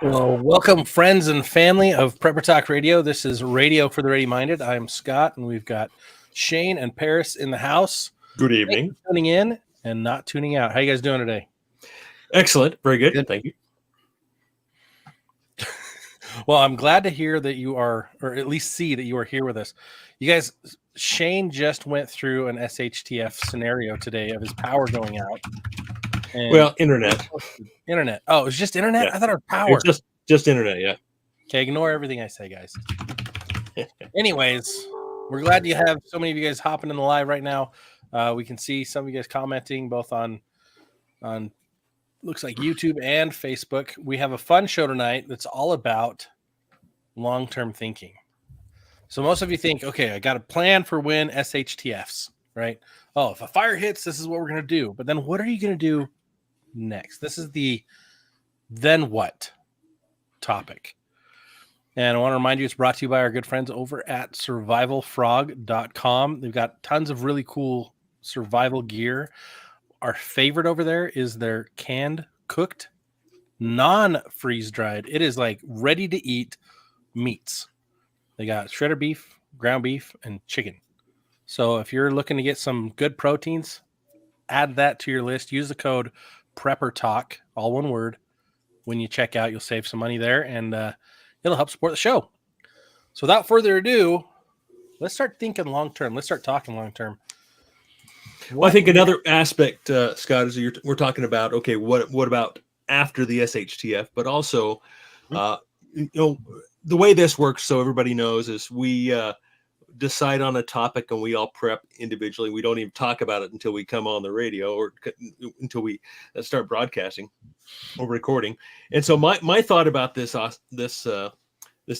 Well, welcome, friends and family of Prepper Talk Radio. This is Radio for the Ready-Minded. I'm Scott, and we've got Shane and Paris in the house. Good Thanks evening. for tuning in and not tuning out. How you guys doing today? Excellent. Very good. Thank you. Well, I'm glad to hear that you are, or at least see that you are here with us. You guys, Shane just went through an SHTF scenario today of his power going out. And Well, internet. Internet. Oh, it was just internet? Yeah. I thought it was power. It's just internet, yeah. Okay, ignore everything I say, guys. Anyways, we're glad you have so many of you guys hopping in the live right now. We can see some of you guys commenting both on looks like YouTube and Facebook. We have a fun show tonight that's all about long-term thinking. So most of you think, okay, I got a plan for when SHTFs, right? Oh, if a fire hits, this is what we're going to do. But then what are you going to do next? This is the then what topic. And I want to remind you, it's brought to you by our good friends over at surivivalfrog.com. They've got tons of really cool survival gear. Our favorite over there is their canned, cooked, non-freeze dried. It is like ready to eat meats. They got shredded beef, ground beef, and chicken. So if you're looking to get some good proteins, add that to your list. Use the code PrepperTalk, all one word. When you check out, you'll save some money there, and it'll help support the show. So without further ado, let's start thinking long-term. Let's start talking long-term. Well, I think another aspect, Scott, is we're talking about, okay, what about after the SHTF? But also, the way this works, so everybody knows, is we decide on a topic and we all prep individually. We don't even talk about it until we come on the radio or until we start broadcasting or recording. And so my thought about this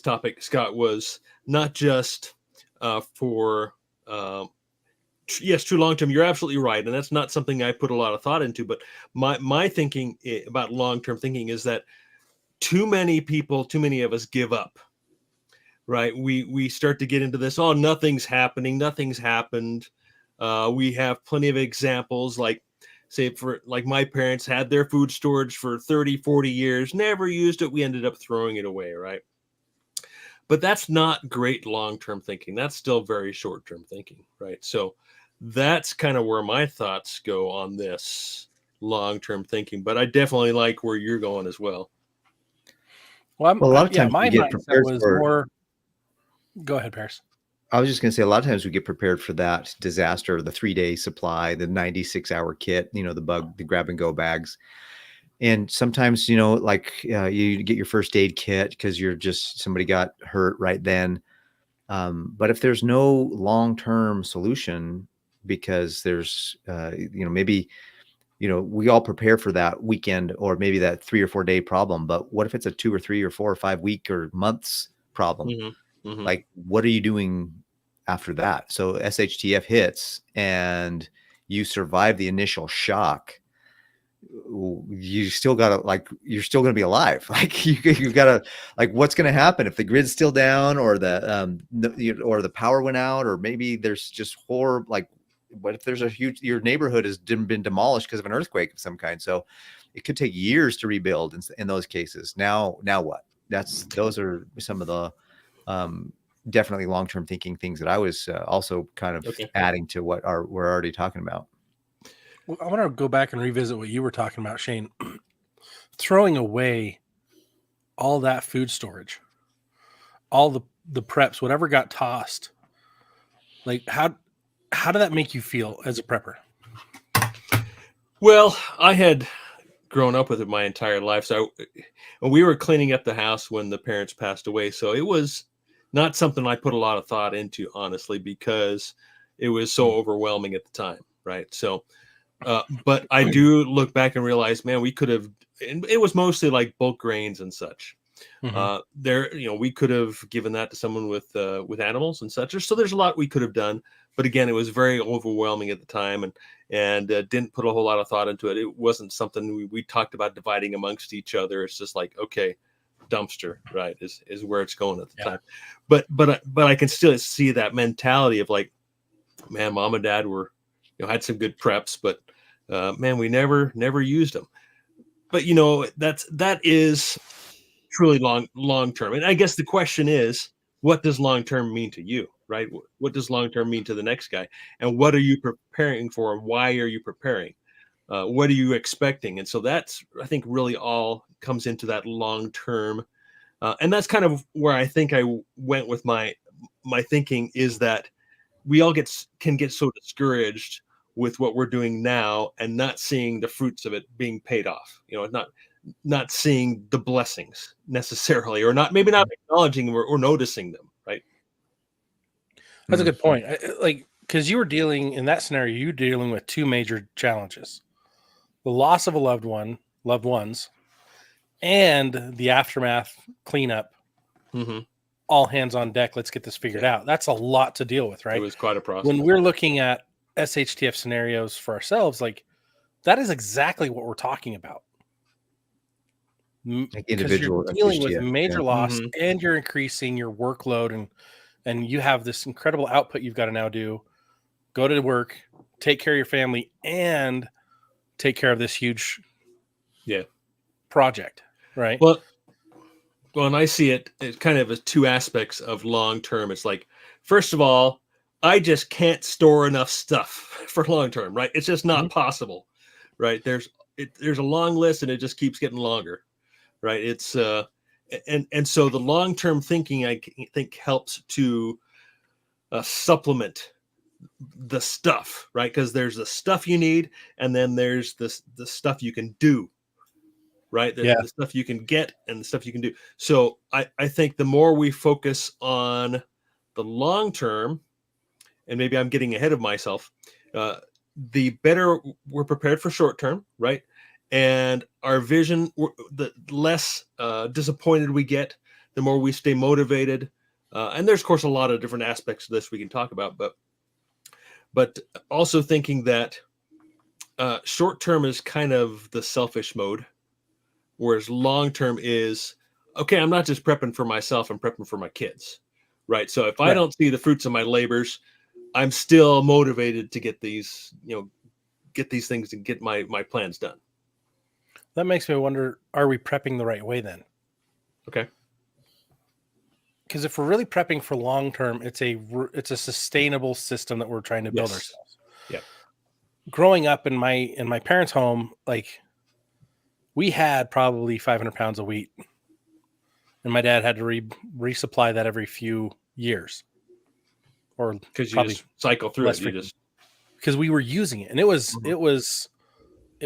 topic, Scott, was not just for yes, true long term. You're absolutely right, and that's not something I put a lot of thought into. But my thinking about long term thinking is that too many of us give up. Right? We start to get into this. Oh, nothing's happening. Nothing's happened. We have plenty of examples, like my parents had their food storage for 30, 40 years, never used it. We ended up throwing it away. Right? But that's not great long-term thinking. That's still very short-term thinking, right? So that's kind of where my thoughts go on this long-term thinking. But I definitely like where you're going as well. Well, a lot of times my mindset was more. Go ahead, Paris. I was just going to say, a lot of times we get prepared for that disaster, the 3-day supply, the 96-hour kit, the grab-and-go bags. And sometimes, you get your first aid kit because somebody got hurt right then. But if there's no long-term solution, because there's, maybe, we all prepare for that weekend or maybe that 3 or 4 day problem. But what if it's a 2 or 3 or 4 or 5 week or months problem? Mm-hmm. Like, what are you doing after that? So SHTF hits and you survive the initial shock. You still gotta you're still gonna be alive. Like you've got to what's gonna happen if the grid's still down or the power went out, or maybe there's just horror. Like, what if there's your neighborhood has been demolished because of an earthquake of some kind? So it could take years to rebuild in those cases. Now what? Those are some of the definitely long-term thinking things that I was also kind of adding to what we're already talking about. Well, I want to go back and revisit what you were talking about, Shane. Throwing away all that food storage, all the preps, whatever got tossed. Like, how did that make you feel as a prepper? Well, I had grown up with it my entire life. So we were cleaning up the house when the parents passed away. So it was not something I put a lot of thought into, honestly, because it was so overwhelming at the time. Right. So, but I do look back and realize, man, we could have, and it was mostly like bulk grains and such. Mm-hmm. We could have given that to someone with animals and such. So there's a lot we could have done, but again, it was very overwhelming at the time, and didn't put a whole lot of thought into it. It wasn't something we talked about dividing amongst each other. It's just like, okay, dumpster, right, is where it's going at the time. But I can still see that mentality of like, man, mom and dad were, had some good preps, but man, we never used them. But that is truly long term. And I guess the question is, what does long term mean to you, right? What does long term mean to the next guy? And what are you preparing for? And why are you preparing? What are you expecting? And so that's, I think, really all comes into that long term. And that's kind of where I think I went with my thinking, is that we all can get so discouraged with what we're doing now and not seeing the fruits of it being paid off. Not seeing the blessings necessarily, or maybe not acknowledging or noticing them. Right. That's a good point. Because you were dealing in that scenario, you're dealing with two major challenges: the loss of a loved ones, and the aftermath cleanup. Mm-hmm. All hands on deck. Let's get this figured out. That's a lot to deal with, right? It was quite a process. When we're looking at SHTF scenarios for ourselves, like, that is exactly what we're talking about. Like individual you're dealing with SHTF, major loss, Mhm. and you're increasing your workload, and you have this incredible output you've got to now do. Go to work, take care of your family, and take care of this huge project, right? Well, and I see it kind of as two aspects of long term. It's like, first of all, I just can't store enough stuff for long term, right? It's just not possible, right? There's a long list, and it just keeps getting longer, right? It's and so the long term thinking, I think, helps to supplement the stuff, right? Because there's the stuff you need, and then there's the stuff you can do, right? The stuff you can get and the stuff you can do. So I think the more we focus on the long term, and maybe I'm getting ahead of myself, the better we're prepared for short term, right? And our vision, the less disappointed we get, the more we stay motivated. And there's, of course, a lot of different aspects of this we can talk about, but also thinking that short term is kind of the selfish mode, whereas long term is, okay, I'm not just prepping for myself, I'm prepping for my kids, right? So if I don't see the fruits of my labors, I'm still motivated to get these things and get my plans done. That makes me wonder, are we prepping the right way then? Okay. Because if we're really prepping for long term, it's a sustainable system that we're trying to build ourselves. Yeah. Growing up in my parents' home, like, we had probably 500 pounds of wheat, and my dad had to resupply that every few years, or because you probably just cycle through it. Because we were using it, and it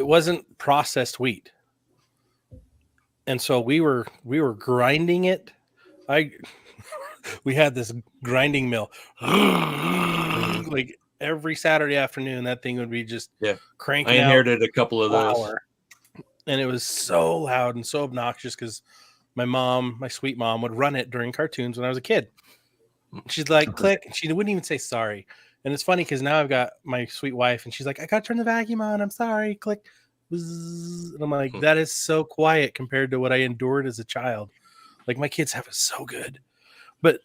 wasn't processed wheat, and so we were grinding it. We had this grinding mill, like every Saturday afternoon. That thing would be just cranking. I inherited a couple of those, and it was so loud and so obnoxious because my sweet mom, would run it during cartoons when I was a kid. She's like, click, and she wouldn't even say sorry. And it's funny because now I've got my sweet wife, and she's like, I got to turn the vacuum on. I'm sorry, click. And I'm like, that is so quiet compared to what I endured as a child. Like, my kids have it so good. But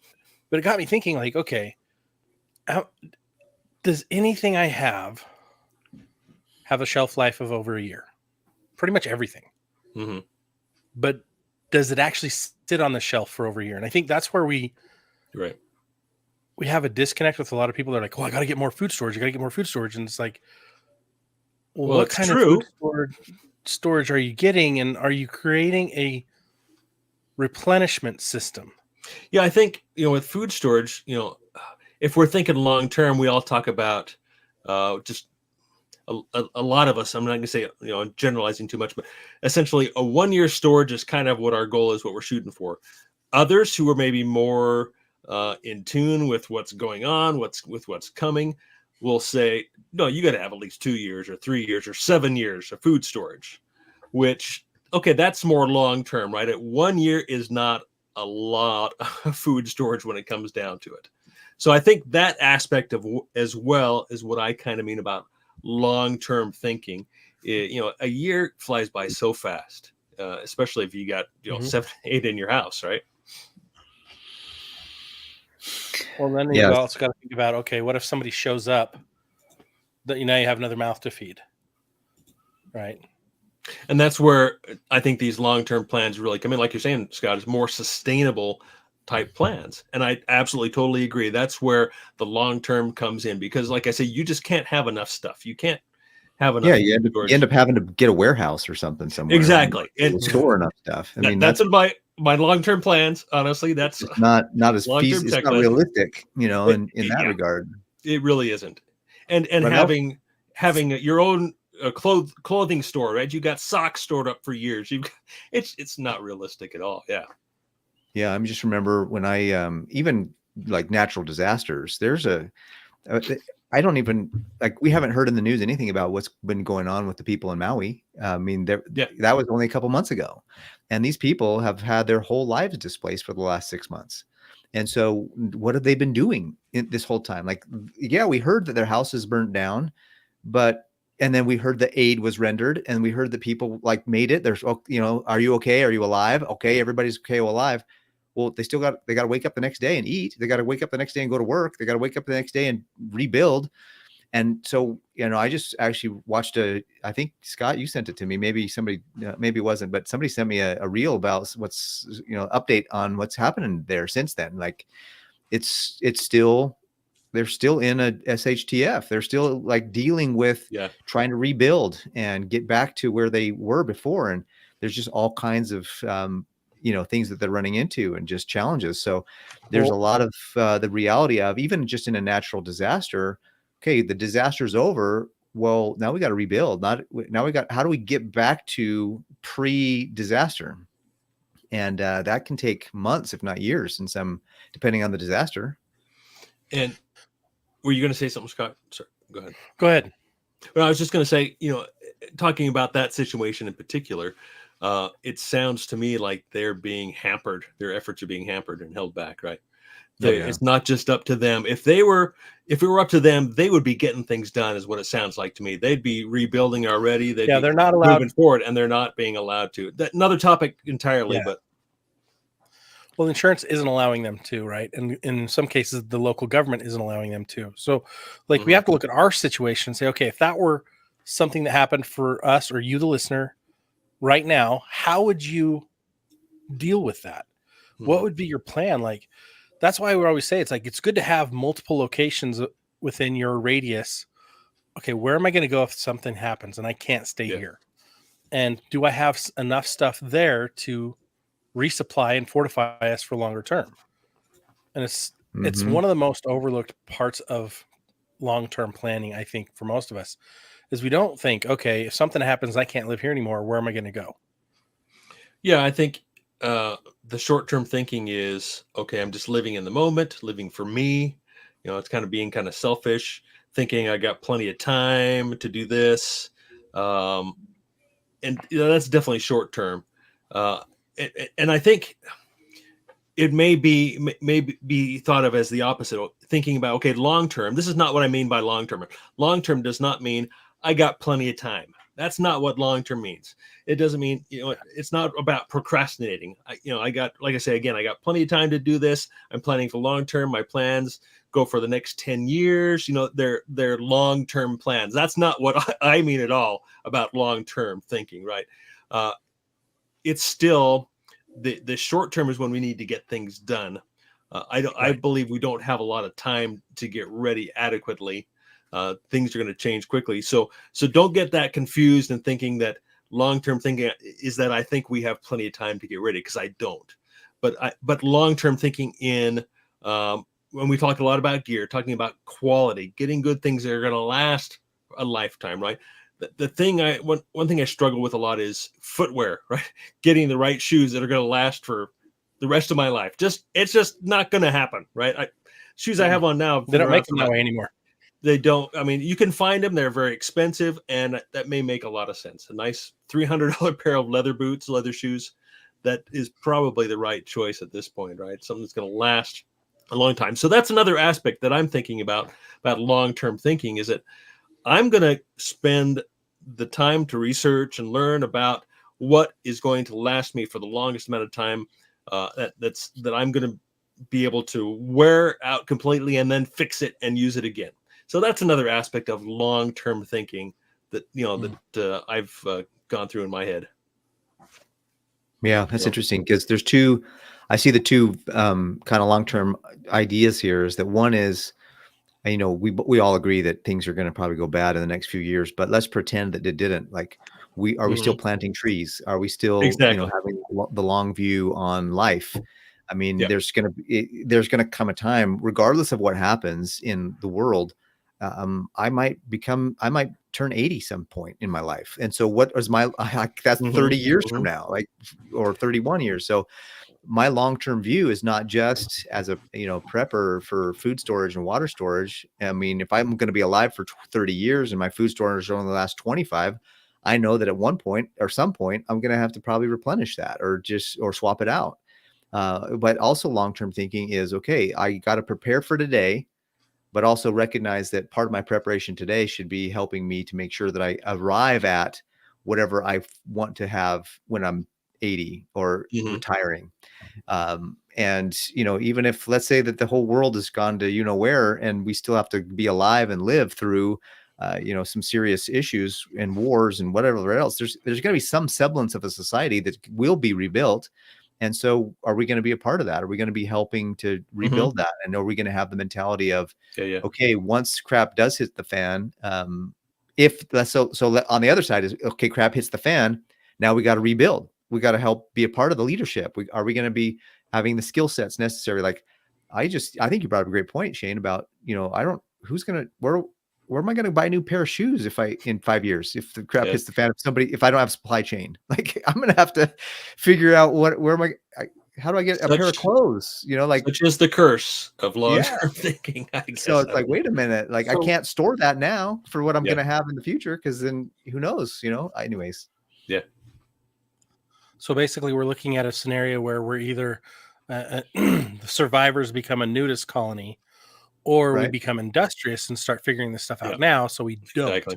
it got me thinking, like, okay, does anything I have a shelf life of over a year? Pretty much everything. Mm-hmm. But does it actually sit on the shelf for over a year? And I think that's where we have a disconnect with a lot of people. They're like, "Oh, I got to get more food storage. I got to get more food storage." And it's like, well, what kind of food storage are you getting? And are you creating a replenishment system? Yeah, I think, with food storage, if we're thinking long term, we all talk about just a lot of us. I'm not going to say, I'm generalizing too much, but essentially a 1 year storage is kind of what our goal is, what we're shooting for. Others who are maybe more in tune with what's going on, what's coming, will say, no, you got to have at least 2 years or 3 years or 7 years of food storage, which, okay, that's more long term, right? At 1 year is not a lot of food storage when it comes down to it. So I think that aspect of as well is what I kind of mean about long-term thinking. A year flies by so fast, especially if you got 7, 8 in your house, right? Well, then you also got to think about, okay, what if somebody shows up that you have another mouth to feed, right? And that's where I think these long-term plans really come in. Like you're saying, Scott, is more sustainable type plans. And I absolutely totally agree. That's where the long-term comes in, because like I say, you just can't have enough stuff. You can't have Yeah, enough you end up having to get a warehouse or something somewhere. Exactly. To And store enough stuff. I mean, that's in my long-term plans. Honestly, that's not as long-term it's not checklist. realistic, you know, in that Yeah, regard. it really isn't. And But having your own clothing store, right? You got socks stored up for years. It's not realistic at all. Yeah. Yeah, I just remember when I even like natural disasters. There's I don't even we haven't heard in the news anything about what's been going on with the people in Maui. I mean, that was only a couple months ago, and these people have had their whole lives displaced for the last 6 months. And so, what have they been doing this whole time? Like, yeah, we heard that their houses burnt down, and then we heard the aid was rendered, and we heard that people like made it. There's, you know, are you okay? Are you alive? Okay, everybody's okay, alive. Well, they got to wake up the next day and eat. They got to wake up the next day and go to work. They got to wake up the next day and rebuild. And so, you know, I just actually watched I think Scott, you sent it to me. Maybe somebody, maybe it wasn't, but somebody sent me a reel about what's, you know, update on what's happening there since then. Like it's still, they're still in a SHTF. They're still like dealing with trying to rebuild and get back to where they were before. And there's just all kinds of, you know, things that they're running into and just challenges. So there's a lot of the reality of, even just in a natural disaster, okay, the disaster's over. Well, now we got to rebuild. How do we get back to pre-disaster? And that can take months, if not years, depending on the disaster. And were you going to say something, Scott? Sorry, go ahead. Go ahead. Well, I was just going to say, you know, talking about that situation in particular, it sounds to me like they're being hampered. Their efforts are being hampered and held back, right? It's not just up to them. If it were up to them, they would be getting things done, is what it sounds like to me. They'd be rebuilding already. They're not allowed moving forward, and they're not being allowed to. Another topic entirely, but. Well, insurance isn't allowing them to, right? And in some cases, the local government isn't allowing them to. So, like, we have to look at our situation and say, okay, if that were something that happened for us or you, the listener, right now, how would you deal with that? What would be your plan? Like, that's why we always say it's good to have multiple locations within your radius. Okay, where am I going to go if something happens and I can't stay here? And do I have enough stuff there to resupply and fortify us for longer term? And it's one of the most overlooked parts of long-term planning, I think, for most of us, is we don't think, okay, if something happens, I can't live here anymore, where am I going to go? Yeah, I think the short-term thinking is, okay, I'm just living in the moment, living for me. You know, it's kind of being kind of selfish, thinking I got plenty of time to do this. And you know, that's definitely short-term. And I think it may be thought of as the opposite, thinking about, okay, long-term. This is not what I mean by long-term. Long-term does not mean I got plenty of time. That's not what long-term means. It doesn't mean, you know, it's not about procrastinating. I got, like I say, again, I got plenty of time to do this. I'm planning for long-term. My plans go for the next 10 years. You know, they're long-term plans. That's not what I mean at all about long-term thinking, right? It's still the short term is when we need to get things done. I believe we don't have a lot of time to get ready adequately. Things are going to change quickly. So don't get that confused and thinking that long-term thinking is that I think we have plenty of time to get ready, because I don't. But long-term thinking when we talk a lot about gear, talking about quality, getting good things that are going to last a lifetime, right? The thing one thing I struggle with a lot is footwear, right? Getting the right shoes that are going to last for the rest of my life. It's just not going to happen, right? Shoes I have on now, they don't make them that way anymore. They don't. I mean, you can find them. They're very expensive, and that may make a lot of sense. A nice $300 pair of leather boots, leather shoes, that is probably the right choice at this point, right? Something that's going to last a long time. So that's another aspect that I'm thinking about long-term thinking, is that I'm going to spend the time to research and learn about what is going to last me for the longest amount of time, that I'm going to be able to wear out completely and then fix it and use it again. So that's another aspect of long-term thinking that, you know, that I've gone through in my head. Yeah, that's interesting, because I see the two kind of long-term ideas here. Is that one is, we all agree that things are going to probably go bad in the next few years, but let's pretend that it didn't. Like, are we still planting trees? Are we still, Exactly. having the long view on life? I mean, Yeah. there's going to come a time, regardless of what happens in the world, I might turn 80 some point in my life. And so what is that's 30 years from now, like, or 31 years. So my long-term view is not just as a, prepper for food storage and water storage. I mean, if I'm going to be alive for 30 years and my food storage only the last 25, I know that at one point or some point, I'm going to have to probably replenish that or swap it out. But also long-term thinking is, okay, I got to prepare for today, but also recognize that part of my preparation today should be helping me to make sure that I arrive at whatever I want to have when I'm 80 or retiring. And, even if, let's say that the whole world has gone to, where, and we still have to be alive and live through, some serious issues and wars and whatever else, there's going to be some semblance of a society that will be rebuilt. And so are we going to be a part of that? Are we going to be helping to rebuild that? And are we going to have the mentality of, okay, once crap does hit the fan, if that's so on the other side is, okay, crap hits the fan, now we got to rebuild. We got to help be a part of the leadership. Are we going to be having the skill sets necessary? Like, I think you brought up a great point, Shane, about, where am I going to buy a new pair of shoes in 5 years, if the crap hits the fan, if I don't have supply chain, like, I'm going to have to figure out how do I get a pair of clothes, which is the curse of long-term thinking, I guess. So it's like, wait a minute, like, I can't store that now for what I'm going to have in the future, because then who knows, anyways. Yeah. So basically, we're looking at a scenario where we're either the survivors become a nudist colony, or we become industrious and start figuring this stuff out now, so we don't. Exactly.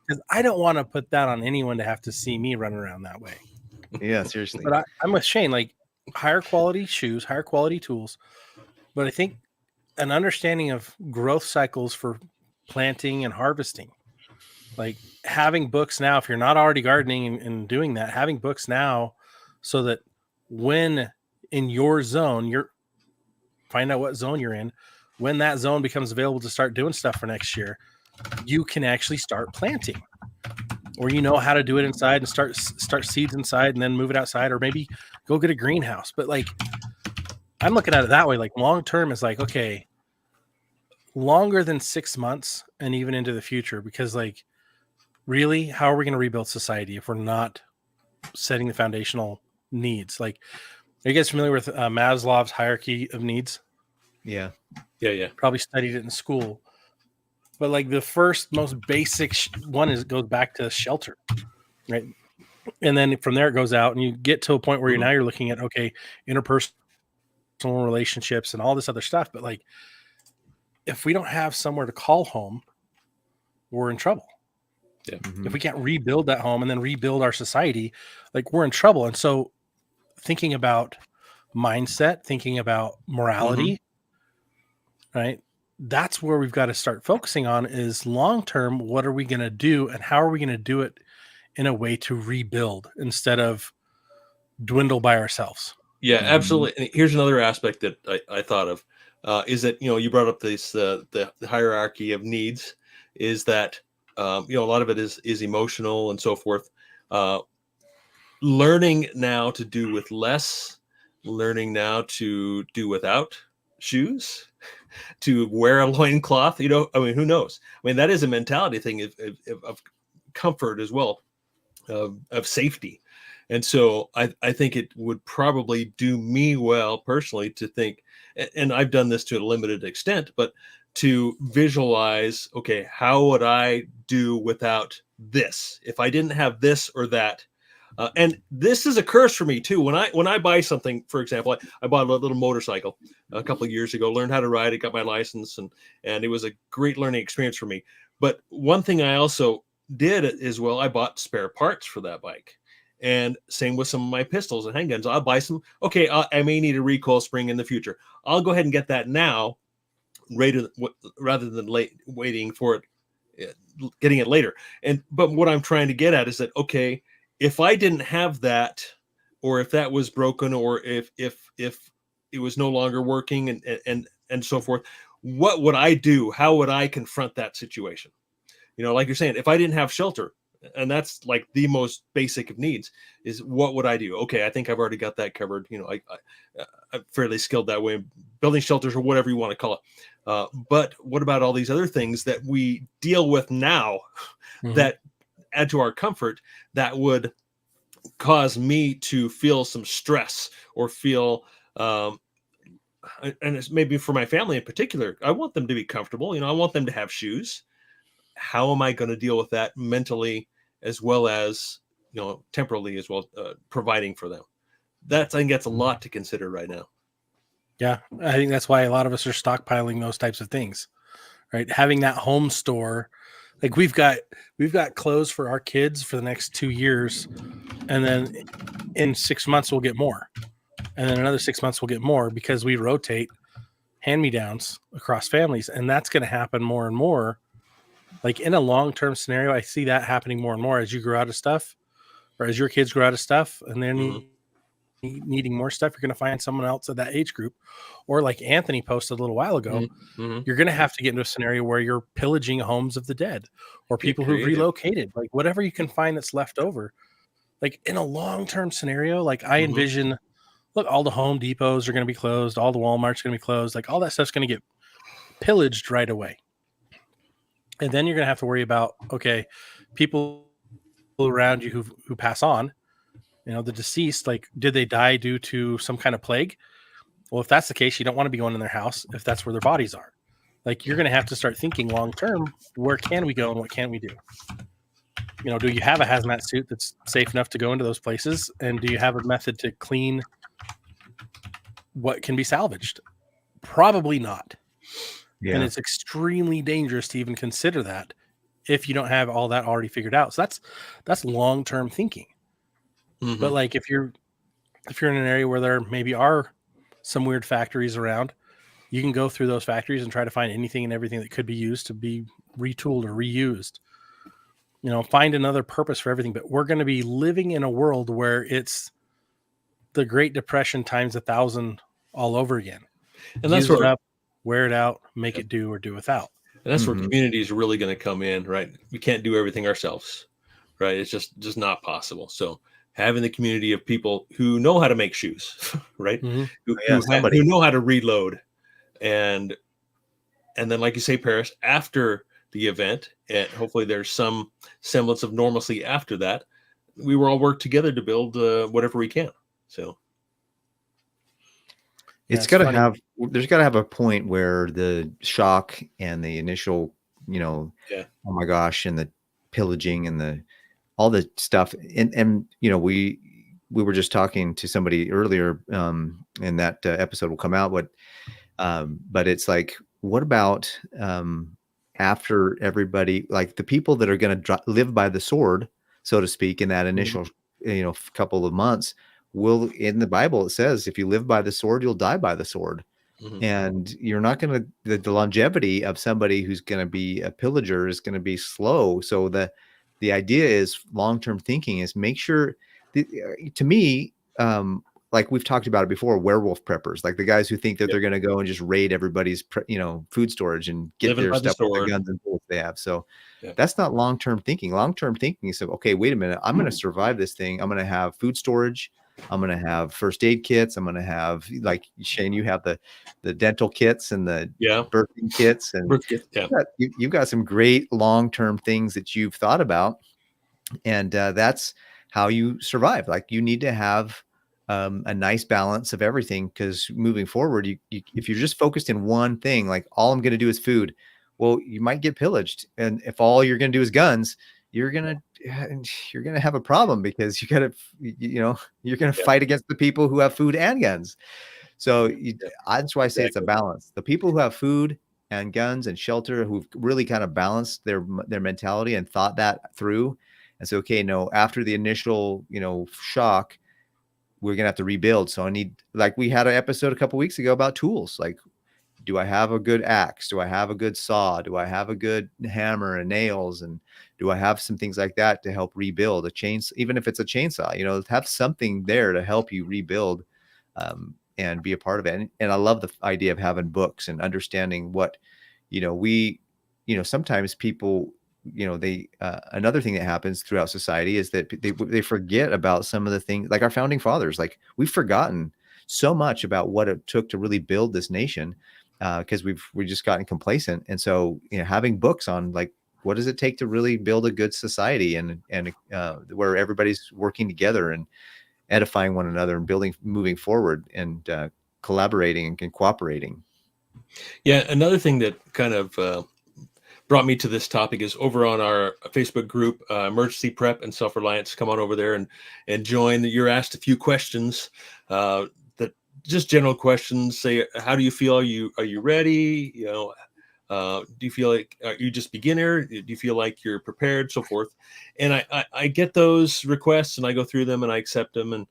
Because I don't want to put that on anyone to have to see me run around that way. Yeah, seriously. But I'm with Shane, like, higher quality shoes, higher quality tools. But I think an understanding of growth cycles for planting and harvesting, like having books now, if you're not already gardening and doing that, having books now so that when in your zone, find out what zone you're in, when that zone becomes available to start doing stuff for next year, you can actually start planting, or how to do it inside and start seeds inside and then move it outside, or maybe go get a greenhouse. But like, I'm looking at it that way. Like, long term is like, okay, longer than 6 months and even into the future, because like, really, how are we going to rebuild society if we're not setting the foundational needs? Like, are you guys familiar with Maslow's hierarchy of needs? Yeah. Probably studied it in school. But like, the first most basic one goes back to shelter, right? And then from there it goes out, and you get to a point where you're looking at, okay, interpersonal relationships and all this other stuff. But like, if we don't have somewhere to call home, we're in trouble. Yeah. If we can't rebuild that home and then rebuild our society, like, we're in trouble. And so thinking about mindset, thinking about morality, right? That's where we've got to start focusing on, is long-term, what are we going to do and how are we going to do it in a way to rebuild instead of dwindle by ourselves? Yeah, absolutely. And here's another aspect that I thought of, is that, you brought up this, the hierarchy of needs, is that, a lot of it is emotional and so forth. Learning now to do with less, learning now to do without shoes, to wear a loincloth, I mean, who knows? I mean, that is a mentality thing of comfort as well, of safety. And so I think it would probably do me well personally to think, and I've done this to a limited extent, but to visualize, okay, how would I do without this? If I didn't have this or that. And this is a curse for me too. When I buy something, for example, I bought a little motorcycle a couple of years ago, learned how to ride it, got my license, and it was a great learning experience for me. But one thing I also did as well, I bought spare parts for that bike. And same with some of my pistols and handguns. I'll buy some. Okay, I may need a recoil spring in the future. I'll go ahead and get that now, rather than waiting for it, getting it later. But what I'm trying to get at is that, okay, if I didn't have that, or if that was broken, or if it was no longer working, and so forth, what would I do? How would I confront that situation? Like you're saying, if I didn't have shelter, and that's like the most basic of needs, is what would I do? Okay, I think I've already got that covered. I'm fairly skilled that way, building shelters or whatever you want to call it. But what about all these other things that we deal with now that add to our comfort, that would cause me to feel some stress or feel, and it's maybe for my family in particular, I want them to be comfortable. I want them to have shoes. How am I going to deal with that mentally, as well as, temporally as well, providing for them? I think that's a lot to consider right now. Yeah. I think that's why a lot of us are stockpiling those types of things, right? Having that home store, like we've got clothes for our kids for the next 2 years. And then in 6 months, we'll get more. And then another 6 months, we'll get more, because we rotate hand-me-downs across families. And that's going to happen more and more. Like in a long-term scenario, I see that happening more and more as you grow out of stuff, or as your kids grow out of stuff, and they're needing more stuff. You're going to find someone else at that age group. Or like Anthony posted a little while ago, you're going to have to get into a scenario where you're pillaging homes of the dead, or people who've relocated, like whatever you can find that's left over. Like in a long-term scenario, like I envision, look, all the Home Depots are going to be closed. All the Walmart's going to be closed. Like all that stuff's going to get pillaged right away. And then you're going to have to worry about, okay, people around you who pass on, the deceased, like, did they die due to some kind of plague? Well, if that's the case, you don't want to be going in their house if that's where their bodies are. Like, you're going to have to start thinking long-term, where can we go and what can we do? Do you have a hazmat suit that's safe enough to go into those places? And do you have a method to clean what can be salvaged? Probably not. Yeah. And it's extremely dangerous to even consider that if you don't have all that already figured out. So that's long-term thinking. But like if you're in an area where there maybe are some weird factories around, you can go through those factories and try to find anything and everything that could be used to be retooled or reused. Find another purpose for everything. But we're going to be living in a world where it's the Great Depression times 1,000 all over again. And that's where wear it out, make it do, or do without. And that's where community is really going to come in, right? We can't do everything ourselves, right? It's just not possible. So having the community of people who know how to make shoes, right? Who know how to reload, and then, like you say, Paris, after the event, and hopefully there's some semblance of normalcy after that, we will all work together to build whatever we can. So there's got to have a point where the shock and the initial, oh my gosh, and the pillaging and all the stuff. And we were just talking to somebody earlier, and that episode will come out. But it's like, what about after everybody, like the people that are going to live by the sword, so to speak, in that initial, couple of months? In the Bible, it says, if you live by the sword, you'll die by the sword. And you're not going to, the longevity of somebody who's going to be a pillager is going to be slow. So the idea is long-term thinking is make sure, to me, like we've talked about it before, werewolf preppers, like the guys who think that they're going to go and just raid everybody's, food storage and get their stuff with the guns and bullets they have. So that's not long-term thinking. Long-term thinking is, okay, wait a minute, I'm going to survive this thing. I'm going to have food storage. I'm going to have first aid kits. I'm going to have, like Shane, you have the dental kits and the birthing kits, and you've got some great long-term things that you've thought about. And that's how you survive. Like, you need to have a nice balance of everything, because moving forward, if you're just focused in one thing, like all I'm going to do is food, well, you might get pillaged. And if all you're going to do is guns, you're going to have a problem, because you're going to fight against the people who have food and guns. So that's why I say it's a balance. The people who have food and guns and shelter, who've really kind of balanced their mentality and thought that through, and say, okay, no, after the initial, shock, we're going to have to rebuild. So I need, like we had an episode a couple of weeks ago about tools. Like, do I have a good axe? Do I have a good saw? Do I have a good hammer and nails? And do I have some things like that to help rebuild a chainsaw? Even if it's a chainsaw, you know, have something there to help you rebuild, and be a part of it. And I love the idea of having books and understanding what, you know, sometimes people, you know, they, another thing that happens throughout society is that they forget about some of the things, like our founding fathers. Like, we've forgotten so much about what it took to really build this nation, because we've just gotten complacent. And so, you know, having books on, like, what does it take to really build a good society, and where everybody's working together and edifying one another and moving forward, and collaborating and cooperating. Yeah, another thing that kind of brought me to this topic is over on our Facebook group, Emergency Prep and Self-Reliance. Come on over there and join. You're asked a few questions, that just general questions. Say, how do you feel? Are you ready? You know, do you feel like, are you just beginner? Do you feel like you're prepared? So forth. And I get those requests, and I go through them and I accept them.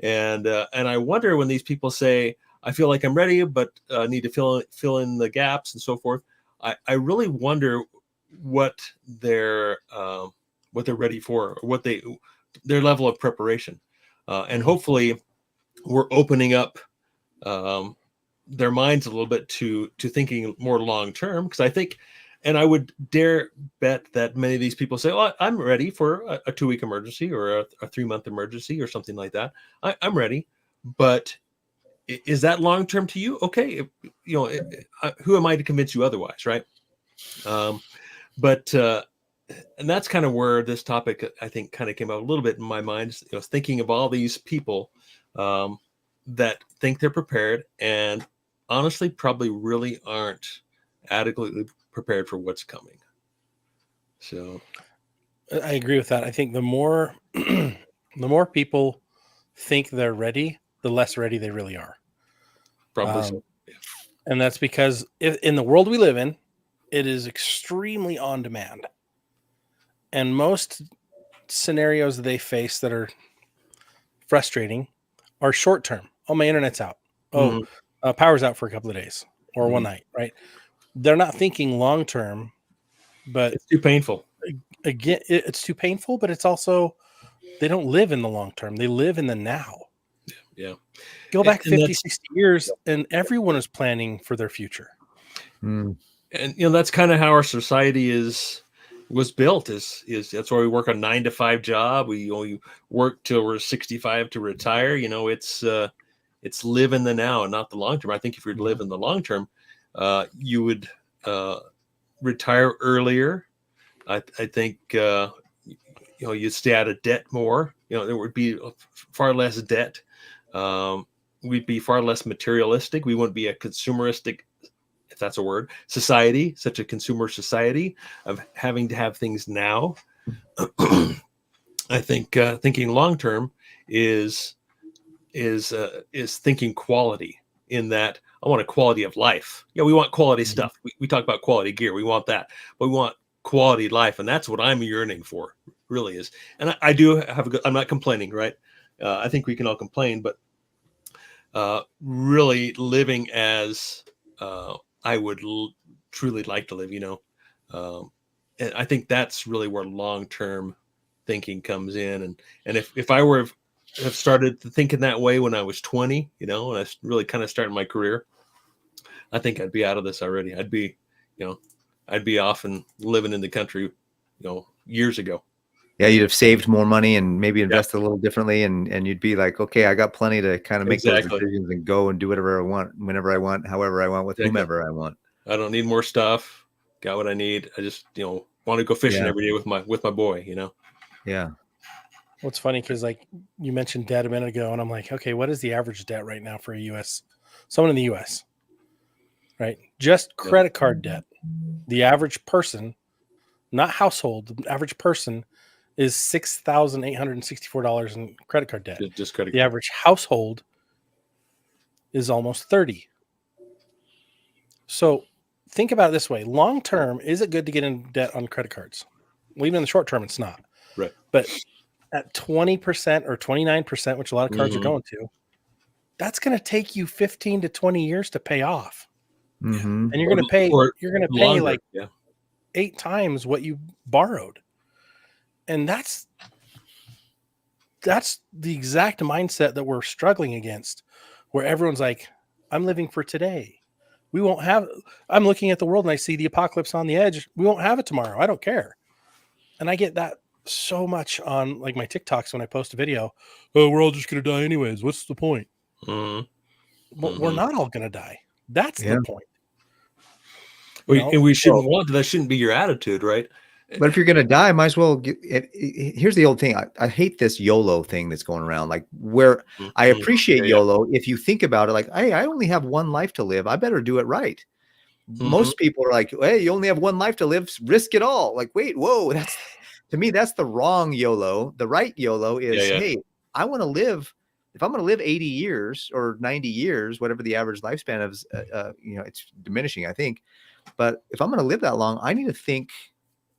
And I wonder, when these people say, I feel like I'm ready, but need to fill in the gaps and so forth. I really wonder what they're ready for, or their level of preparation, and hopefully we're opening up their minds a little bit to thinking more long term. Because I think, and I would dare bet that many of these people say, "Well, I'm ready for a 2-week emergency, or a 3-month emergency, or something like that. I'm ready," but is that long term to you? Okay, you know, who am I to convince you otherwise, right? But and that's kind of where this topic, I think, kind of came out a little bit in my mind. You know, thinking of all these people that think they're prepared, and honestly, probably really aren't adequately prepared for what's coming. So, I agree with that. I think the more the more people think they're ready, the less ready they really are. probably so. And that's because in the world we live in, it is extremely on demand. And most scenarios they face that are frustrating are short term. Oh, my internet's out. Oh, power's out for a couple of days or one night, right? They're not thinking long term, but It's too painful. again, it's too painful, but it's also, they don't live in the long term. They live in the now. Yeah. Go back And 50, 60 years, and everyone is planning for their future. And you know, that's kind of how our society was built. Is that's why we work a 9-to-5 job. We only work till we're 65 to retire. You know, it's live in the now and not the long term. I think if you'd live in the long term, you would retire earlier. I think you know, you'd stay out of debt more. You know, there would be far less debt. We'd be far less materialistic. We wouldn't be a consumeristic, if that's a word, society, such a consumer society of having to have things now. I think thinking long term is thinking quality, in that I want a quality of life. Yeah, we want quality stuff. We talk about quality gear. We want that, but we want quality life, and that's what I'm yearning for. Really is. And I do have a good. I'm not complaining, right? I think we can all complain, but really living as I would truly like to live, you know. And I think that's really where long-term thinking comes in. And if I were have started thinking that way when I was 20, you know, when I really kind of started my career, I think I'd be out of this already. I'd be, you know, I'd be off and living in the country, you know, years ago. Yeah, you'd have saved more money and maybe invested a little differently, and you'd be like, okay, I got plenty to kind of make those decisions and go and do whatever I want, whenever I want, however I want, with whomever I want. I don't need more stuff. Got what I need. I just, you know, want to go fishing every day with my boy, you know. Yeah. What's funny, because like you mentioned debt a minute ago, and I'm like, okay, what is the average debt right now for someone in the US? Right? Just credit card debt. The average person, not household, the average person is $6,864 in credit card debt. Just credit the card. Average household is almost 30. So think about it this way. Long term, is it good to get in debt on credit cards? Well, even in the short term, it's not. Right. But at 20% or 29%, which a lot of cards are going to, that's going to take you 15 to 20 years to pay off. Mhm. and you're going to pay longer, like 8 times what you borrowed. And that's the exact mindset that we're struggling against, where everyone's like, I'm living for today. We won't have, I'm looking at the world and I see the apocalypse on the edge. We won't have it tomorrow. I don't care. And I get that so much on like my TikToks when I post a video. Oh, we're all just going to die anyways. What's the point? Mhm. But we're not all going to die. That's Yeah. the point. And we shouldn't want to, that shouldn't be your attitude, right? But if you're going to die, might as well get here's the old thing. I hate this YOLO thing that's going around, like where I appreciate YOLO. If you think about it, like, hey, I only have one life to live. I better do it right. Most people are like, hey, you only have one life to live. Risk it all. Like, wait, whoa. That's, to me, that's the wrong YOLO. The right YOLO is, hey, I want to live. If I'm going to live 80 years or 90 years, whatever the average lifespan is, it's diminishing, I think. But if I'm going to live that long, I need to think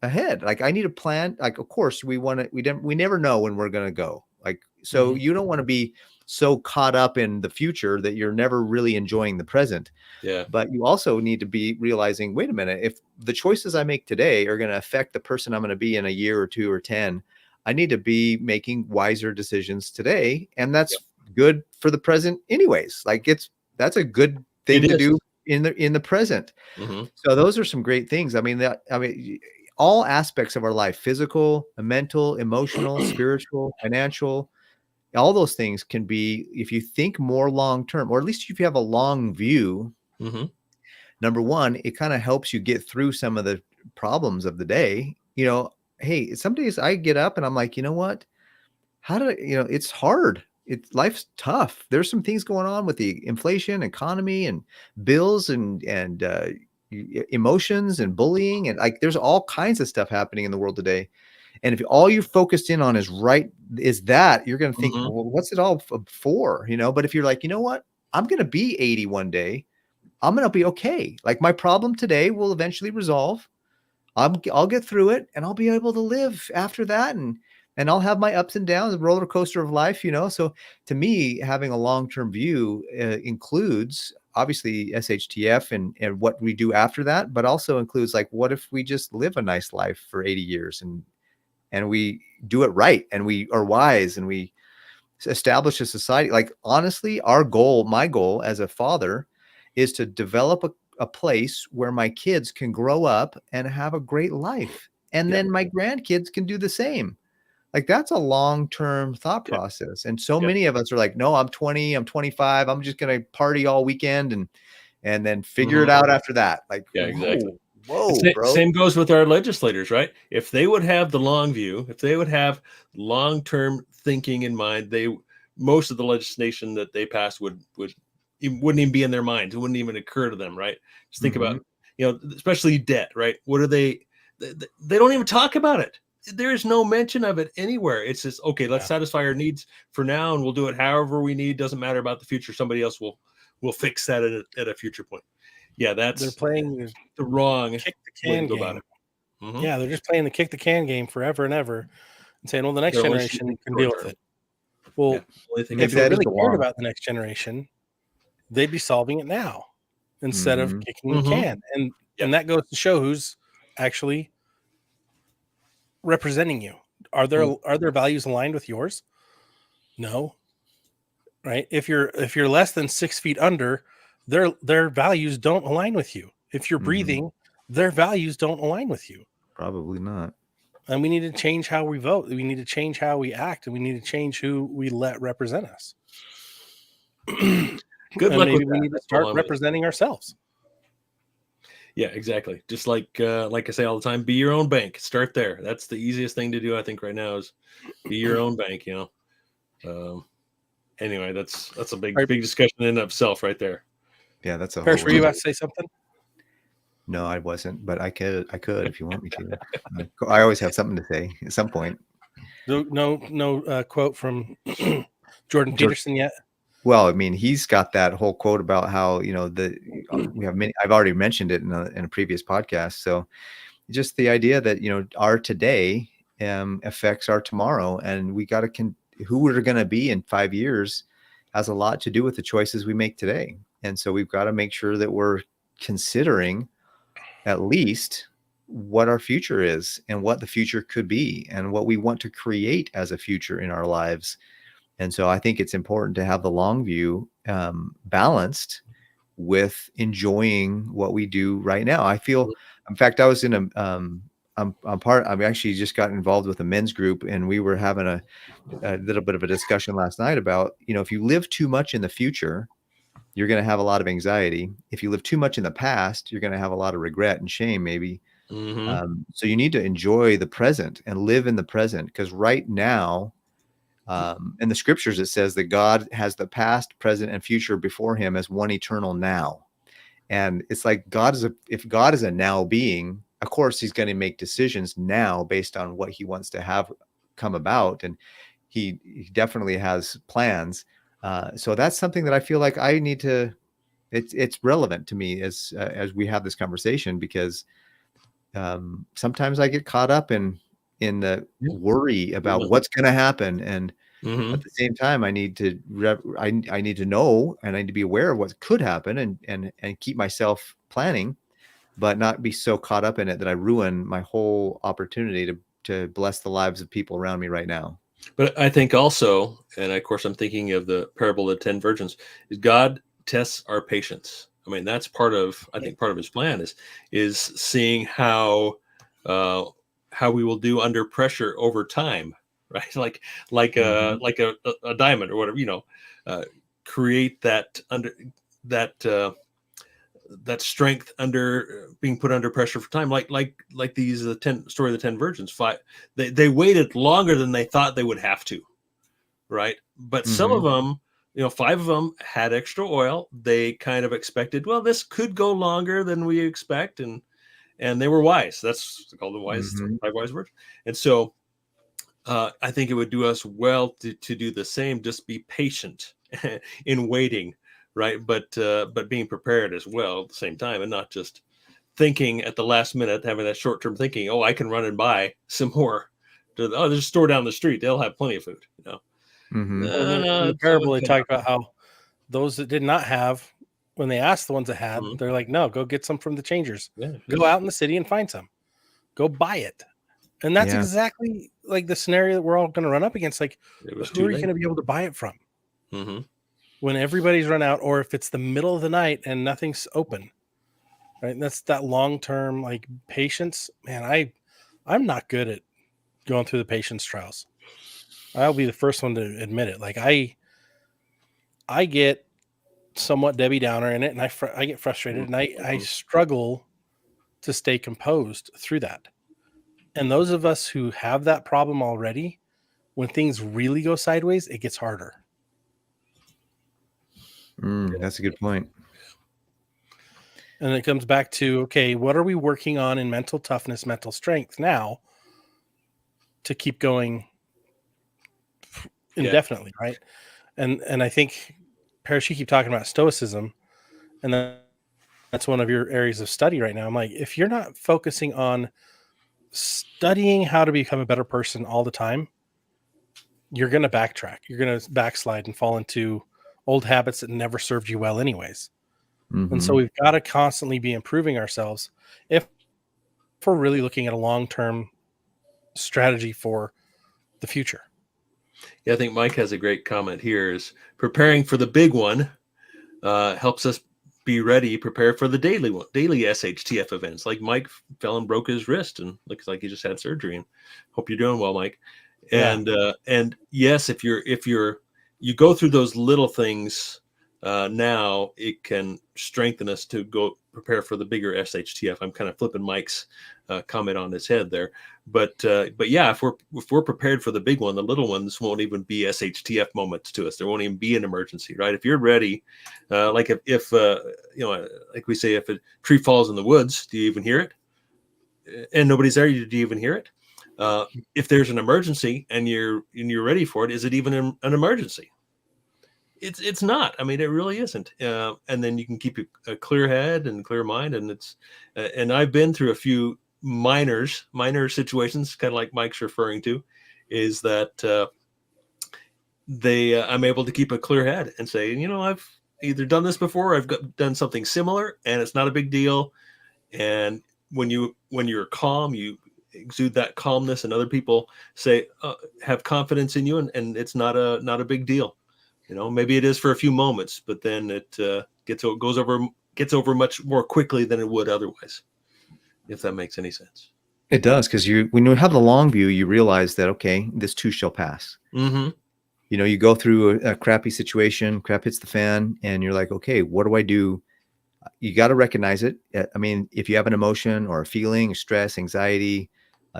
ahead. Like, I need a plan. Like, of course we never know when we're going to go. Like, so you don't want to be so caught up in the future that you're never really enjoying the present. Yeah. But you also need to be realizing, wait a minute, if the choices I make today are going to affect the person I'm going to be in a year or 2 or 10, I need to be making wiser decisions today. And that's good for the present anyways. Like, that's a good thing to do in the present. So those are some great things. I mean, all aspects of our life, physical, mental, emotional, spiritual, financial, all those things can be, if you think more long-term, or at least if you have a long view, number one, it kind of helps you get through some of the problems of the day. Hey, some days I get up and I'm like, you know what? It's hard. Life's tough. There's some things going on with the inflation, economy, and bills, and emotions and bullying, and like there's all kinds of stuff happening in the world today. And if all you're focused in on is that, you're going to think, well, what's it all for? But if you're like, you know what, I'm going to be 80 one day, I'm going to be okay. Like, my problem today will eventually resolve. I'll get through it, and I'll be able to live after that, and I'll have my ups and downs, the roller coaster of life. So to me, having a long-term view includes obviously SHTF and what we do after that, but also includes, like, what if we just live a nice life for 80 years and we do it right, and we are wise, and we establish a society. Like, honestly, my goal as a father is to develop a place where my kids can grow up and have a great life. And then my grandkids can do the same. Like, that's a long-term thought process. And so many of us are like, no, I'm 20, I'm 25. I'm just going to party all weekend and then figure it out after that. Like, exactly. Whoa, bro. Same goes with our legislators, right? If they would have the long view, if they would have long-term thinking in mind, most of the legislation that they pass wouldn't even be in their minds. It wouldn't even occur to them, right? Just think about, especially debt, right? What are they don't even talk about it. There is no mention of it anywhere. It's just, okay, let's satisfy our needs for now, and we'll do it however we need. Doesn't matter about the future. Somebody else will fix that at a future point. Yeah, they're playing the wrong kick the can game about it. Yeah, they're just playing the kick the can game forever and ever, and saying, well, the next generation can deal with it. Well, if they really cared about the next generation, they'd be solving it now instead of kicking the can. And that goes to show who's actually representing you. Are their values aligned with yours? No. Right? If you're less than 6 feet under, their values don't align with you. If you're breathing, their values don't align with you. Probably not. And we need to change how we vote. We need to change how we act, and we need to change who we let represent us. Good luck. Maybe we need to start representing ourselves. Yeah, exactly. Just like I say all the time, be your own bank. Start there. That's the easiest thing to do, I think, right now, is be your own bank. Anyway, that's a big discussion in and of itself right there. Yeah, that's a. Parrish, were you about to say something? No, I wasn't, but I could if you want me to. I always have something to say at some point. No quote from Jordan Peterson yet. Well, I mean, he's got that whole quote about how we have many. I've already mentioned it in a previous podcast. So, just the idea that our today affects our tomorrow, and we got to who we're going to be in 5 years has a lot to do with the choices we make today. And so we've got to make sure that we're considering at least what our future is and what the future could be and what we want to create as a future in our lives. And so I think it's important to have the long view balanced with enjoying what we do right now. I feel, in fact, I was in I've actually just got involved with a men's group, and we were having a little bit of a discussion last night about, if you live too much in the future, you're going to have a lot of anxiety. If you live too much in the past, you're going to have a lot of regret and shame, maybe. So you need to enjoy the present and live in the present, because right now, in the scriptures, it says that God has the past, present, and future before him as one eternal now. And it's like if God is a now being, of course, he's going to make decisions now based on what he wants to have come about. And he definitely has plans. So that's something that I feel like I need to, it's relevant to me as we have this conversation, because sometimes I get caught up in the worry about what's going to happen. And at the same time, I need to I need to know, and I need to be aware of what could happen, and keep myself planning, but not be so caught up in it that I ruin my whole opportunity to bless the lives of people around me right now. But I think also, and of course I'm thinking of the parable of the 10 virgins, is God tests our patience. I mean, that's part of his plan is seeing how we will do under pressure over time, right? Like a diamond or whatever, create that under that strength under being put under pressure for time, like these story of the 10 virgins. They waited longer than they thought they would have to, right? But some of them, 5 of them had extra oil. They kind of expected, well, this could go longer than we expect, and they were wise. That's called the wise 5 wise virgins. And so I think it would do us well to do the same. Just be patient in waiting. Right. But being prepared as well at the same time, and not just thinking at the last minute, having that short term thinking, I can run and buy some more. There's a store down the street. They'll have plenty of food. In the parable, they talked about how those that did not have, when they asked the ones that had, they're like, no, go get some from the changers. Yeah, go out in the city and find some. Go buy it. And that's exactly like the scenario that we're all going to run up against. Like, who are you going to be able to buy it from? When everybody's run out, or if it's the middle of the night and nothing's open, right? And that's that long-term, like, patience, man. I'm not good at going through the patience trials. I'll be the first one to admit it. Like, I get somewhat Debbie Downer in it, and I get frustrated, and I struggle to stay composed through that. And those of us who have that problem already, when things really go sideways, it gets harder. That's a good point. And it comes back to, okay, what are we working on in mental toughness, mental strength now to keep going indefinitely, right? And I think, Parrish, you keep talking about stoicism, and that's one of your areas of study right now. I'm like, if you're not focusing on studying how to become a better person all the time, you're going to backtrack. You're going to backslide and fall into old habits that never served you well anyways. And so we've got to constantly be improving ourselves if we're really looking at a long-term strategy for the future. Yeah, I think Mike has a great comment here. Is preparing for the big one helps us be ready, prepare for the daily SHTF events. Like Mike fell and broke his wrist, and looks like he just had surgery. And hope you're doing well, Mike. And yes, if you go through those little things now, it can strengthen us to go prepare for the bigger SHTF. I'm kind of flipping Mike's comment on his head there, but yeah, if we're prepared for the big one, the little ones won't even be SHTF moments to us. There won't even be an emergency, right? If you're ready, like if like we say, if a tree falls in the woods, do you even hear it? And nobody's there, do you even hear it? If there's an emergency and you're ready for it, is it even an emergency? It's not. I mean, it really isn't. And then you can keep a clear head and clear mind. And it's and I've been through a few minor situations, kind of like Mike's referring to, is that I'm able to keep a clear head and say, either done this before, or I've done something similar, and it's not a big deal. And when you're calm, you exude that calmness, and other people say have confidence in you, and it's not a big deal. Maybe it is for a few moments, but then it gets over much more quickly than it would otherwise, if that makes any sense. It does, because when you have the long view, you realize that, okay, this too shall pass. Mm-hmm. You go through a crappy situation, crap hits the fan, and you're like, okay, what do I do? You got to recognize it. I mean, if you have an emotion or a feeling, stress, anxiety,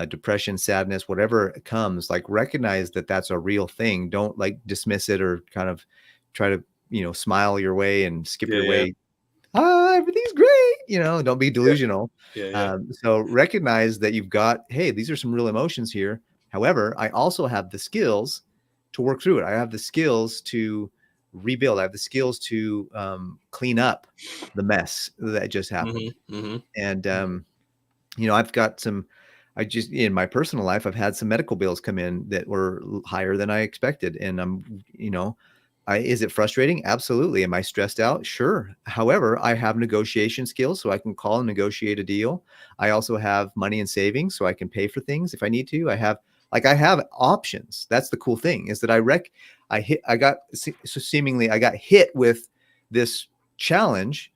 depression, sadness, whatever it comes, like, recognize that that's a real thing. Don't like dismiss it or kind of try to, smile your way and skip your way. Everything's great. Don't be delusional. Yeah. So recognize that you've got, hey, these are some real emotions here. However, I also have the skills to work through it. I have the skills to rebuild. I have the skills to clean up the mess that just happened. Mm-hmm. And, I've got in my personal life, I've had some medical bills come in that were higher than I expected. And is it frustrating? Absolutely. Am I stressed out? Sure. However, I have negotiation skills, so I can call and negotiate a deal. I also have money in savings, so I can pay for things if I need to. I have options. That's the cool thing, is that I got hit with this challenge,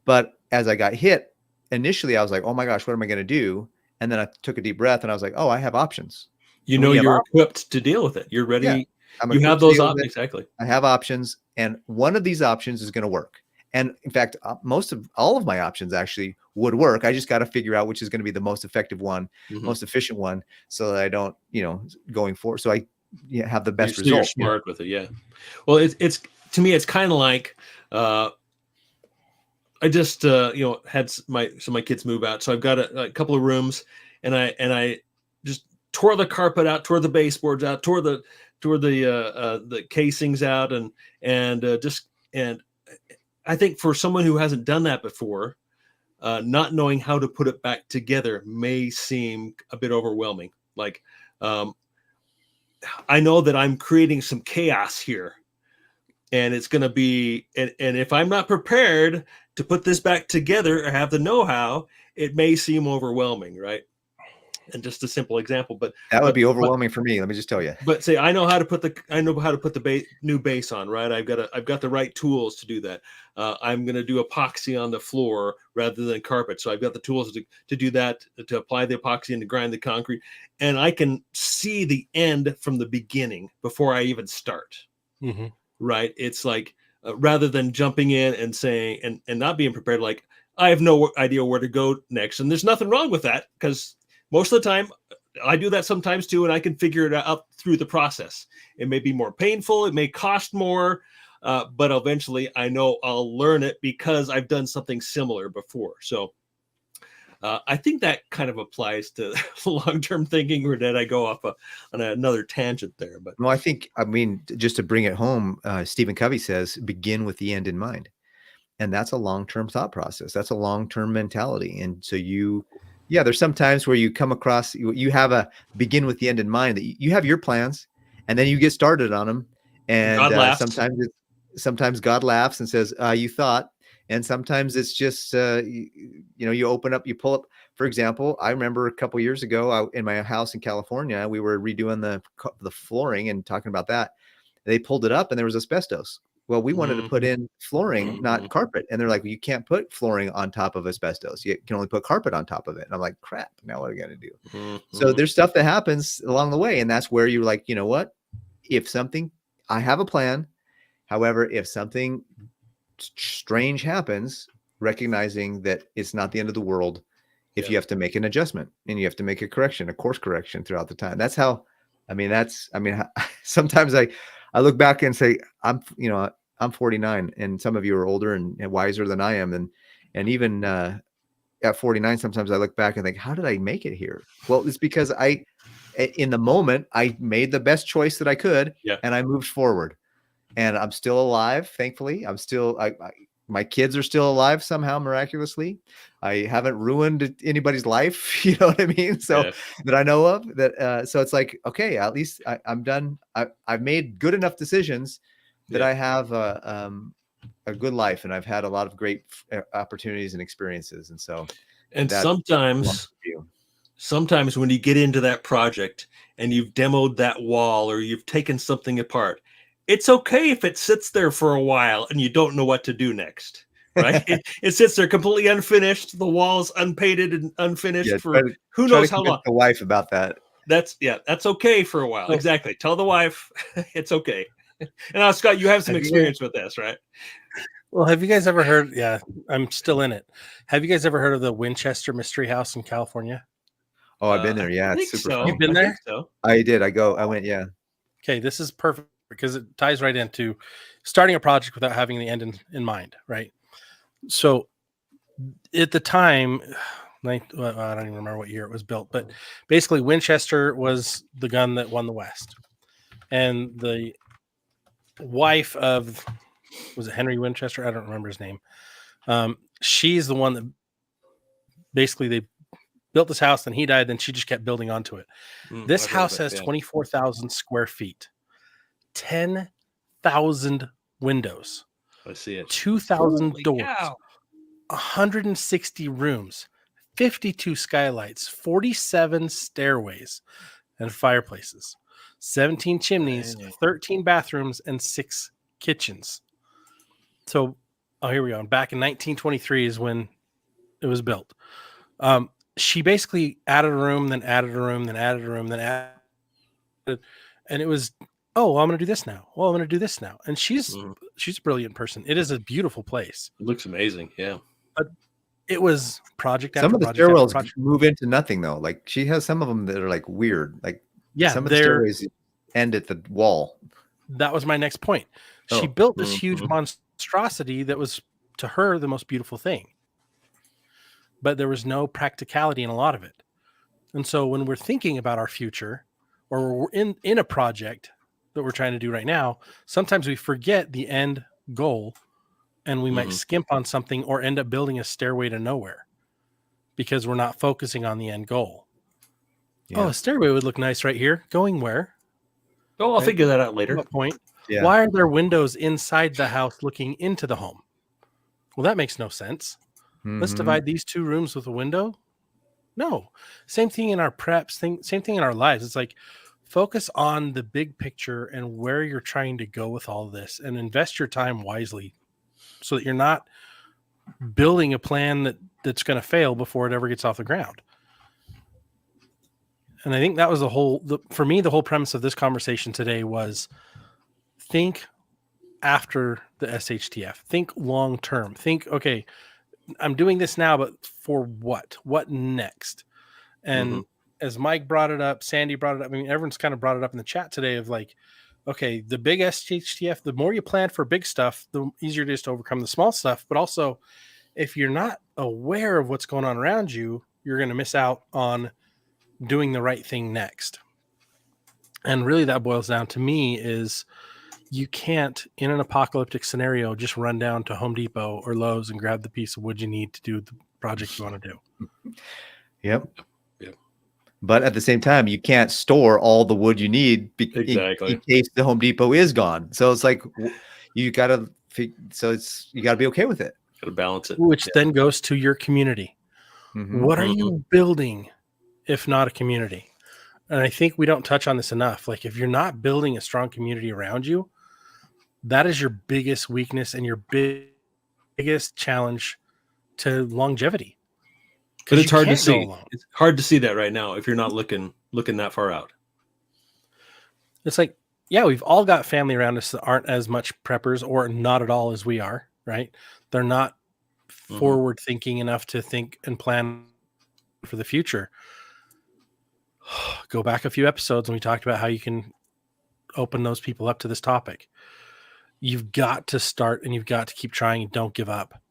but as I got hit initially, I was like, oh my gosh, what am I going to do? And then I took a deep breath and I was like, oh, I have options. You're equipped to deal with it. You're ready. Yeah. You have those options. Exactly. I have options, and one of these options is going to work. And in fact, all of my options actually would work. I just got to figure out which is going to be the most effective one, most efficient one, so that I don't, going forward. So I have the best result. You're smart with it. Yeah. Well, it's to me, it's kind of like, I just, had my kids move out. So I've got a couple of rooms, and I just tore the carpet out, tore the baseboards out, tore the casings out, and I think for someone who hasn't done that before, not knowing how to put it back together may seem a bit overwhelming. Like, I know that I'm creating some chaos here, and it's going to be, and if I'm not prepared to put this back together or have the know-how, it may seem overwhelming, right? And just a simple example, but that would be overwhelming for me. Let me just tell you. But say I know how to put the new base on, right? I've got the right tools to do that. I'm going to do epoxy on the floor rather than carpet, so I've got the tools to do that, to apply the epoxy and to grind the concrete, and I can see the end from the beginning before I even start. Mm-hmm. Right? It's like rather than jumping in and saying and not being prepared, like I have no idea where to go next, and there's nothing wrong with that, because most of the time, I do that sometimes too, and I can figure it out through the process. It may be more painful, it may cost more, but eventually I know I'll learn it because I've done something similar before. So I think that kind of applies to long-term thinking, or did I go off on another tangent there? But no, I mean, just to bring it home, Stephen Covey says, begin with the end in mind. And that's a long-term thought process. That's a long-term mentality. And so there's some times where you come across, you have a begin with the end in mind, that you have your plans and then you get started on them. And sometimes God laughs and says, you thought. And sometimes it's just, you open up, you pull up. For example, I remember a couple of years ago in my house in California, we were redoing the flooring and talking about that. They pulled it up and there was asbestos. Well, we wanted to put in flooring, not carpet. And they're like, well, you can't put flooring on top of asbestos. You can only put carpet on top of it. And I'm like, crap, now what are we going to do? Mm-hmm. So there's stuff that happens along the way. And that's where you're like, you know what? I have a plan. However, if something strange happens, recognizing that it's not the end of the world, if you have to make an adjustment and you have to make a course correction throughout the time. That's how, sometimes I look back and say, I'm 49, and some of you are older and wiser than I am. And even at 49, sometimes I look back and think, how did I make it here? Well, it's because in the moment, I made the best choice that I could, and I moved forward. And I'm still alive, thankfully. My kids are still alive somehow, miraculously. I haven't ruined anybody's life, you know what I mean? So that I know of that. So it's like, okay, at least I'm done. I've made good enough decisions that I have a good life, and I've had a lot of great opportunities and experiences. And so, And that sometimes when you get into that project and you've demoed that wall or you've taken something apart, it's okay if it sits there for a while and you don't know what to do next, right? it sits there completely unfinished. The wall's unpainted and unfinished for who knows how long. The wife about that. That's okay for a while. So, exactly. Tell the wife it's okay. And Scott, you have some experience with this, right? Well, have you guys ever heard? Yeah, I'm still in it. Have you guys ever heard of the Winchester Mystery House in California? Oh, I've been there. Yeah, it's super fun. You've been there? So. I did. I went. Yeah. Okay, this is perfect because it ties right into starting a project without having the end in mind, right? So, at the time, I don't even remember what year it was built, but basically, Winchester was the gun that won the West, and the wife of, was it Henry Winchester? I don't remember his name. She's the one that basically they built this house, then he died, then she just kept building onto it. This house has 24,000 square feet, 10,000 windows. I see it. 2,000 doors, 160 rooms, 52 skylights, 47 stairways and fireplaces, 17 chimneys, 13 bathrooms, and 6 kitchens. So, here we go. Back in 1923 is when it was built. She basically added a room, then added a room, then added a room, then added, and it was, oh, well, I'm going to do this now. Well, I'm going to do this now. And she's a brilliant person. It is a beautiful place. It looks amazing. Yeah. But it was project after some of the project stairwells move into nothing though. Like she has some of them that are like weird. Like some of the stairways end at the wall. That was my next point. She built this huge monstrosity that was to her the most beautiful thing. But there was no practicality in a lot of it. And so when we're thinking about our future or we're in a project that we're trying to do right now, sometimes we forget the end goal and we might skimp on something or end up building a stairway to nowhere because we're not focusing on the end goal. Yeah. Oh, a stairway would look nice right here. Going where? Oh, I'll figure that out later. What point? Yeah. Why are there windows inside the house looking into the home? Well, that makes no sense. Let's divide these 2 rooms with a window. No, same thing in our preps, same thing in our lives. It's like focus on the big picture and where you're trying to go with all of this and invest your time wisely so that you're not building a plan that's going to fail before it ever gets off the ground. And I think that was for me, the whole premise of this conversation today was think after the SHTF, think long term, think, okay, I'm doing this now, but for what? What next? And as Mike brought it up, Sandy brought it up. I mean, everyone's kind of brought it up in the chat today of like, okay, the big SHTF, the more you plan for big stuff, the easier it is to overcome the small stuff. But also, if you're not aware of what's going on around you, you're going to miss out on doing the right thing next. And really that boils down to me is you can't, in an apocalyptic scenario, just run down to Home Depot or Lowe's and grab the piece of wood you need to do the project you want to do. Yep. But at the same time, you can't store all the wood you need in case the Home Depot is gone. So it's like you got to be okay with it. Got to balance it. Which then goes to your community. What are you building if not a community? And I think we don't touch on this enough. Like if you're not building a strong community around you, that is your biggest weakness and your biggest challenge to longevity. But it's hard to see. It's hard to see that right now if you're not looking that far out. It's like, yeah, we've all got family around us that aren't as much preppers or not at all as we are, right? They're not forward thinking enough to think and plan for the future. Go back a few episodes and we talked about how you can open those people up to this topic. You've got to start and you've got to keep trying and don't give up.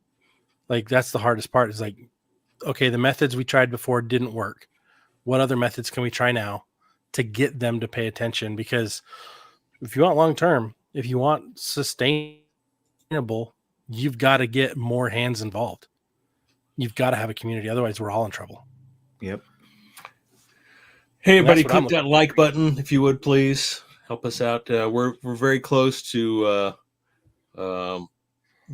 Like that's the hardest part is like, okay, the methods we tried before didn't work. What other methods can we try now to get them to pay attention? Because if you want long-term, if you want sustainable, you've got to get more hands involved. You've got to have a community. Otherwise we're all in trouble. Yep. Hey, everybody, click that like button if you would, please. Help us out. We're very close to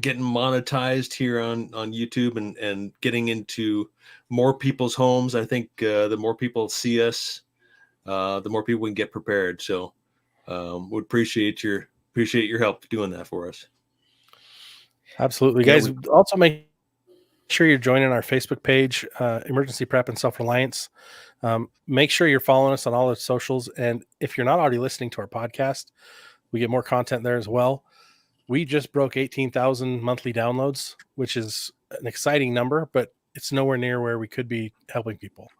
getting monetized here on YouTube and getting into more people's homes. I think the more people see us, the more people we can get prepared. So would appreciate your help doing that for us. Absolutely, guys. Also make sure you're joining our Facebook page, Emergency Prep and Self-Reliance. Make sure you're following us on all the socials. And if you're not already listening to our podcast, we get more content there as well. We just broke 18,000 monthly downloads, which is an exciting number, but it's nowhere near where we could be helping people.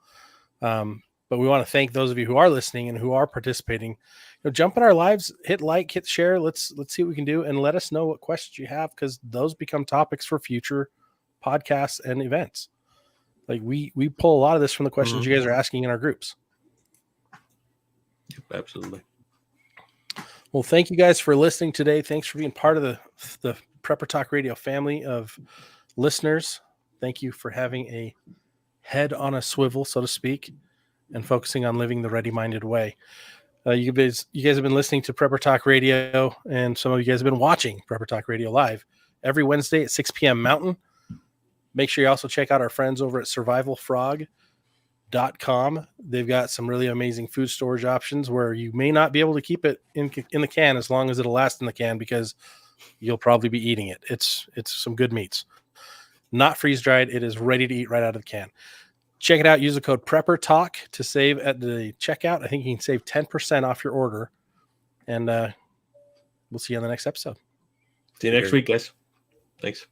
But we want to thank those of you who are listening and who are participating. Jump in our lives, hit like, hit share. Let's see what we can do, and let us know what questions you have, because those become topics for future podcasts and events. Like we pull a lot of this from the questions you guys are asking in our groups. Yep, absolutely. Well, thank you guys for listening today. Thanks for being part of the Prepper Talk Radio family of listeners. Thank you for having a head on a swivel, so to speak, and focusing on living the ready-minded way. You guys have been listening to Prepper Talk Radio, and some of you guys have been watching Prepper Talk Radio live every Wednesday at 6 p.m. Mountain. Make sure you also check out our friends over at surivivalfrog.com. They've got some really amazing food storage options where you may not be able to keep it in the can as long as it'll last in the can, because you'll probably be eating it. It's some good meats. Not freeze-dried. It is ready to eat right out of the can. Check it out. Use the code PrepperTalk to save at the checkout. I think you can save 10% off your order. And we'll see you on the next episode. See you next week, guys. Thanks.